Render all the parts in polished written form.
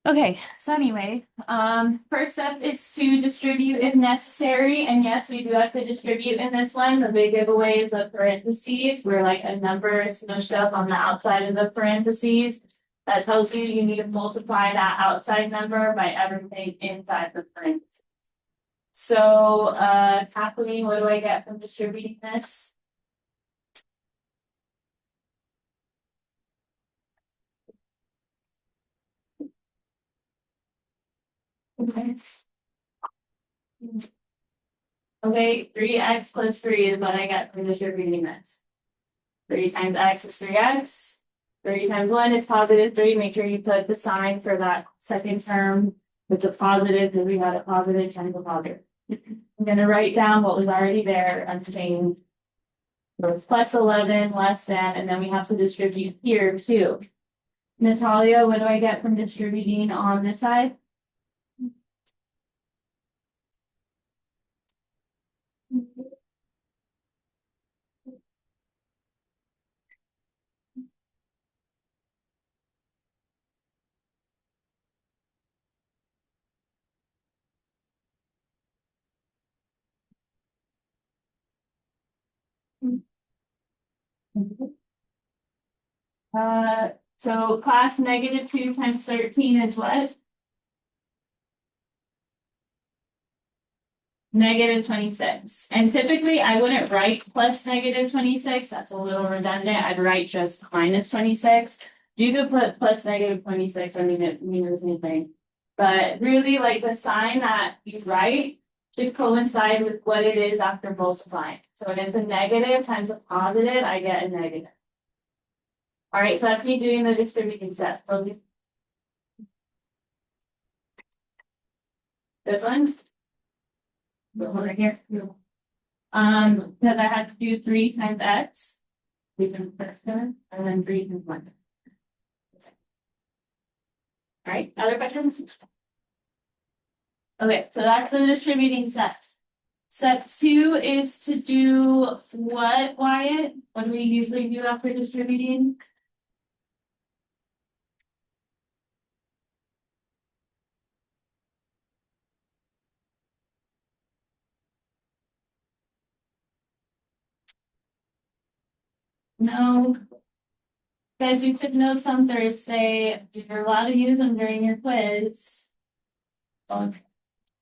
Okay, so anyway, first step is to distribute if necessary. And yes, we do have to distribute in this one. The big giveaway is the parentheses, where like a number is smushed up on the outside of the parentheses. That tells you you need to multiply that outside number by everything inside the parentheses. So, Kathleen, what do I get from distributing this? Okay, 3x plus 3 is what I get from distributing this. 3 times x is 3x. 3 times 1 is positive 3. Make sure you put the sign for that second term. It's a positive because we got a positive times a positive. I'm going to write down what was already there unchanged. So it's plus 11 less than, and then we have to distribute here too. Natalia, what do I get from distributing on this side? So class negative 2 times 13 is what? Negative 26. And typically I wouldn't write plus negative 26. That's a little redundant. I'd write just minus 26. You could put plus negative 26. I mean, it means the same thing. But really, like the sign that you write should coincide with what it is after multiplying. So when it's a negative times a positive, I get a negative. All right, so that's me doing the distributing step. So this one. The one right here. Because I had to do 3 times x. We can first one, and then 3 times 1. All right, other questions? Okay, so that's the distributing step. Step 2 is to do what, Wyatt? What do we usually do after distributing? No. Guys, you took notes on Thursday. You're allowed to use them during your quiz. Don't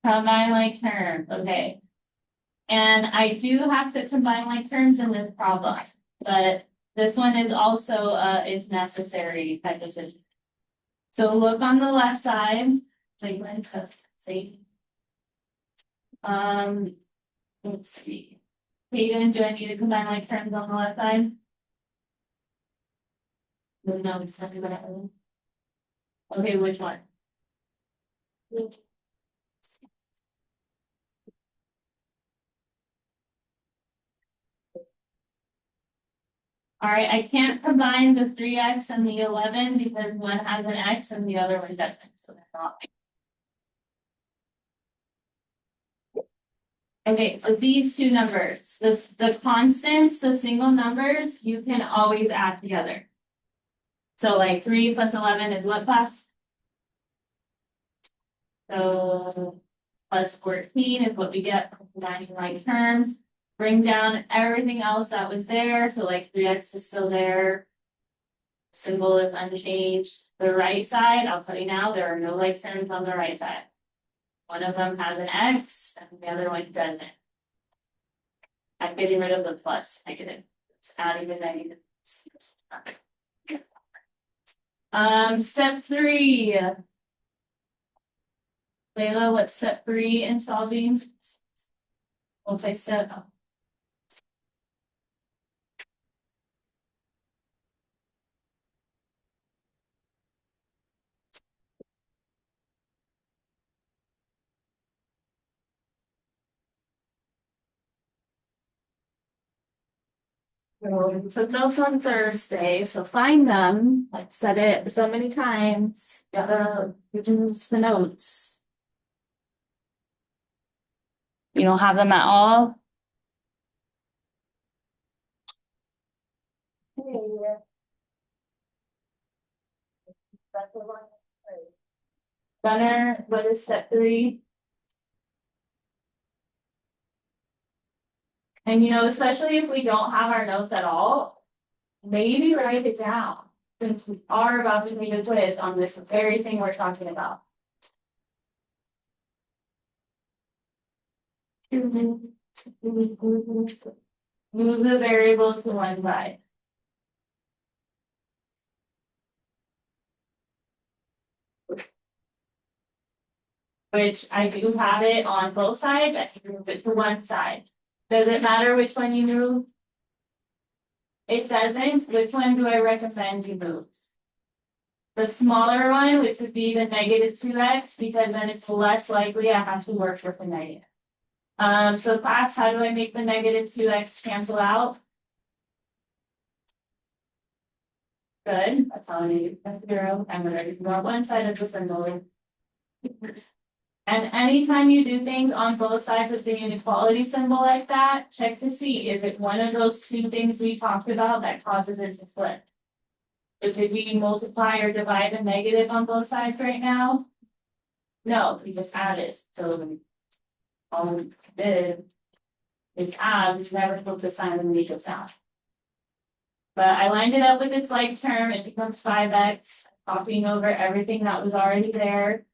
combine like terms, okay. And I do have to combine like terms in this problem, but this one is also if necessary type of situation. So look on the left side, like see. Let's see. Hayden, do I need to combine like terms on the left side? No, it's not what I have. Okay, which one? All right, I can't combine the 3x and the 11 because one has an x and the other one doesn't, so they're not. Okay, so these two numbers, the constants, the single numbers, you can always add together. So like 3 plus 11 is what class? So plus 14 is what we get from combining like terms. Bring down everything else that was there. So like 3x is still there. Symbol is unchanged. The right side, I'll tell you now, there are no like terms on the right side. One of them has an x and the other one doesn't. I'm getting rid of the plus negative. It's adding the negative. Step 3. Layla, what's step 3 in solving? Multi-step. Took notes on Thursday, so find them. I've said it so many times. Gotta use the notes. You don't have them at all? Hey, that's the one. Gunner, what is step 3? And especially if we don't have our notes at all, maybe write it down. Since we are about to make a quiz on this very thing we're talking about. Move the variable to one side. Which I do have it on both sides. I can move it to one side. Does it matter which one you move? It doesn't. Which one do I recommend you move? The smaller one, which would be the -2x, because then it's less likely I have to work with a negative. So class, how do I make the -2x cancel out? Good, that's all I need. That's 0. I'm going to ignore one side of the symbol. And anytime you do things on both sides of the inequality symbol like that, check to see, is it one of those two things we talked about that causes it to flip? So did we multiply or divide a negative on both sides right now? No, we just added. So all we did is add, we never flip the sign and make it sound. But I lined it up with its like term, it becomes 5x, copying over everything that was already there.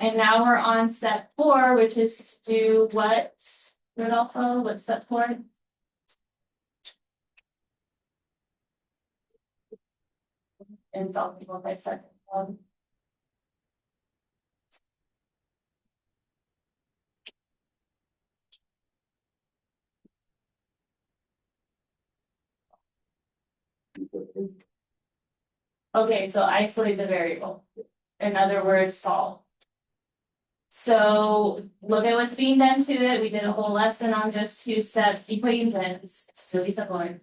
And now we're on step 4, which is to do what, Rodolfo? What's step 4? And solve people by second. Okay, so isolate the variable. In other words, solve. So look at what's being done to it. We did a whole lesson on just 2-step equations. It's really simple.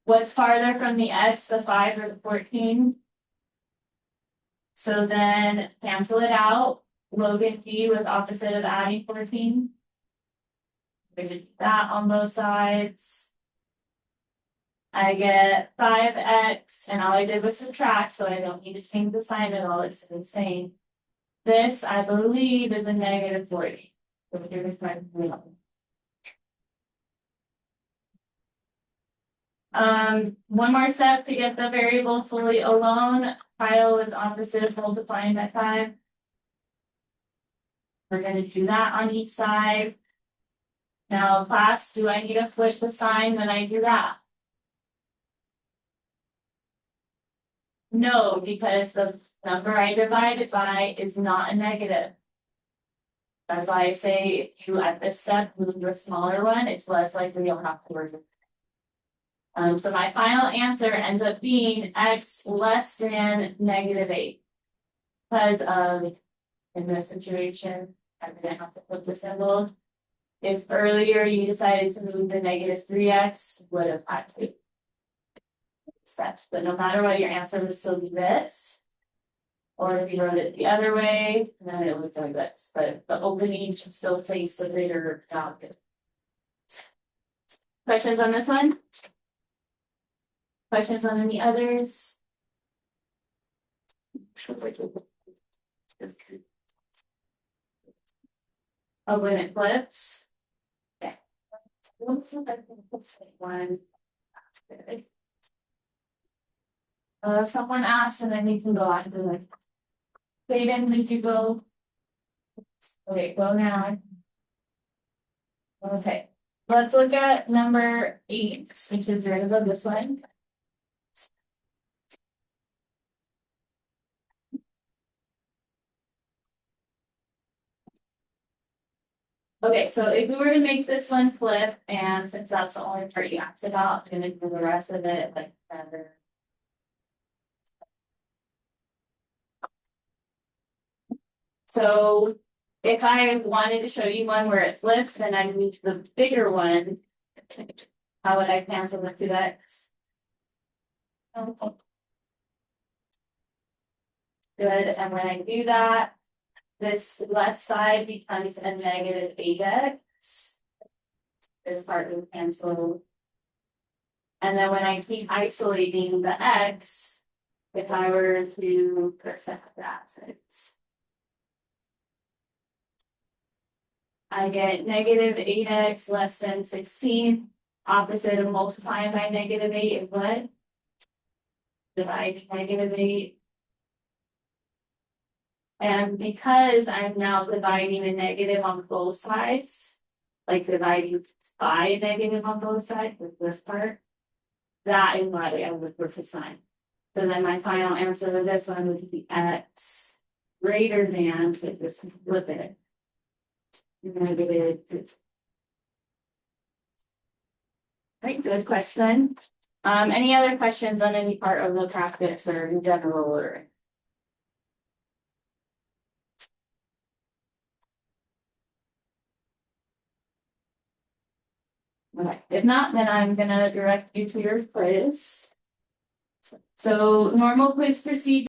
What's farther from the x, the 5 or the 14? So then cancel it out. Log d was opposite of adding 14. We did that on both sides. I get 5x, and all I did was subtract, so I don't need to change the sign at all. It's the same. This, I believe, is a -40. So here's my one more step to get the variable fully alone. Pile is opposite of multiplying by 5. We're going to do that on each side. Now, class, do I need to flip the sign when I do that? No, because the number I divided by is not a negative. That's why I say if you at this step move to a smaller one, it's less likely you'll have to work with it. So my final answer ends up being x less than -8. Because in this situation, I'm going to have to flip the symbol. If earlier you decided to move the -3x, would have had to. Steps, but no matter what, your answer would still be this. Or if you wrote it the other way, then it would be this. But the opening should still face the greater value. Questions on this one? Questions on any others? Oh, when it flips. Okay. One. Someone asked and then we can go after like they didn't think you go. Okay, go now. Okay, let's look at number 8, which is right above this one. Okay, so if we were to make this one flip, and since that's the only part you asked about, I'm gonna do the rest of it like better. So if I wanted to show you one where it flips, then I need the bigger one. How would I cancel the 2x? Oh. Good, and when I do that, this left side becomes a -8x. This part will cancel. And then when I keep isolating the x, if I were to percent the assets. I get negative 8x less than 16. Opposite of multiplying by negative 8 is what? Divide negative 8. And because I'm now dividing a negative on both sides, like dividing by negative on both sides with this part, that is why I would flip the sign. So then my final answer to this one would be x greater than, so just flip it. Negative 6. Right, good question. Any other questions on any part of the practice or in general or? Okay, if not, then I'm gonna direct you to your quiz. So normal quiz procedure.